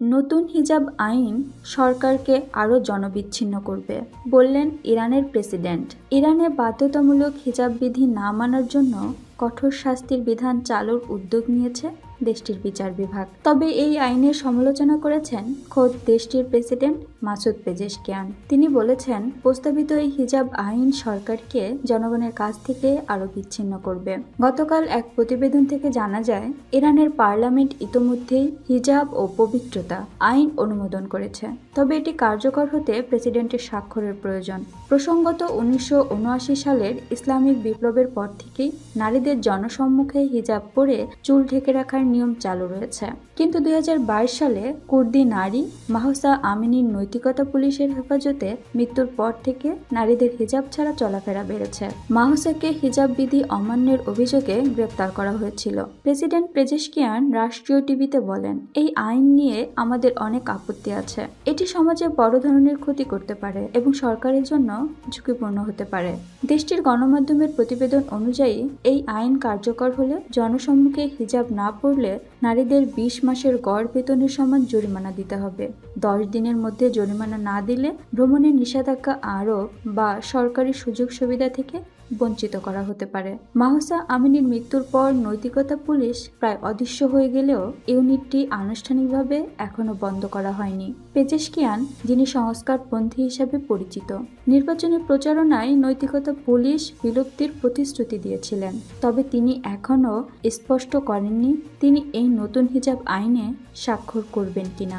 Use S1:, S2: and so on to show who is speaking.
S1: নতুন হিজাব আইন সরকারকে আরও জনবিচ্ছিন্ন করবে, বললেন ইরানের প্রেসিডেন্ট। ইরানে বাধ্যতামূলক হিজাব বিধি না মানার জন্য কঠোর শাস্তির বিধান চালুর উদ্যোগ নিয়েছে দেশটির বিচার বিভাগ। তবে এই আইনের সমালোচনা করেছেন খোদ দেশটির প্রেসিডেন্ট মাসুদ পেজেশকিয়ান। তিনি বলেছেন, প্রস্তাবিত এই হিজাব আইন সরকারকে জনগণের কাছ থেকে আরও বিচ্ছিন্ন করবে। গতকাল এক প্রতিবেদন থেকে জানা যায়, ইরানের পার্লামেন্ট ইতোমধ্যেই হিজাব ও পবিত্রতা আইন অনুমোদন করেছে। তবে এটি কার্যকর হতে প্রেসিডেন্টের স্বাক্ষরের প্রয়োজন। প্রসঙ্গত 1979 সালের ইসলামিক বিপ্লবের পর থেকেই নারীদের জনসম্মুখে হিজাব পরে চুল ঢেকে রাখার নিয়ম চালু রয়েছে। কিন্তু 2022 সালে কুর্দি নারী মাহসা আমিনীর নৈতিকতা পুলিশের হেফাজতে মৃত্যুর পর থেকে নারীদের হিজাব ছাড়া চলাফেরা বেড়েছে। মাহসাকে হিজাব বিধি অমান্যের অভিযোগে গ্রেপ্তার করা হয়েছিল। প্রেসিডেন্ট পেজেশকিয়ান রাষ্ট্রীয় টিভিতে বলেন, এই আইন নিয়ে আমাদের অনেক আপত্তি আছে। এটি সমাজে বড় ধরনের ক্ষতি করতে পারে এবং সরকারের জন্য ঝুঁকিপূর্ণ হতে পারে। দেশটির গণমাধ্যমের প্রতিবেদন অনুযায়ী এই আইন কার্যকর হলে জনসম্মুখে হিজাব না পরলে নারীদের 20 মাসের গড় বেতনের সমান জরিমানা দিতে হবে। 10 দিনের মধ্যে জরিমানা না দিলে ভ্রমণের নিষেধাজ্ঞা আরোপ বা সরকারি সুযোগ সুবিধা থেকে বঞ্চিত করা হতে পারে। মাহসা আমিনীর মৃত্যুর পর নৈতিকতা পুলিশ প্রায় অদৃশ্য হয়ে গেলেও ইউনিটটি আনুষ্ঠানিকভাবে এখনও বন্ধ করা হয়নি। পেজেশকিয়ান, যিনি সংস্কারপন্থী হিসাবে পরিচিত, নির্বাচনী প্রচারণায় নৈতিকতা পুলিশ বিলুপ্তির প্রতিশ্রুতি দিয়েছিলেন। তবে তিনি এখনও স্পষ্ট করেননি তিনি এই নতুন হিজাব আইনে স্বাক্ষর করবেন কিনা।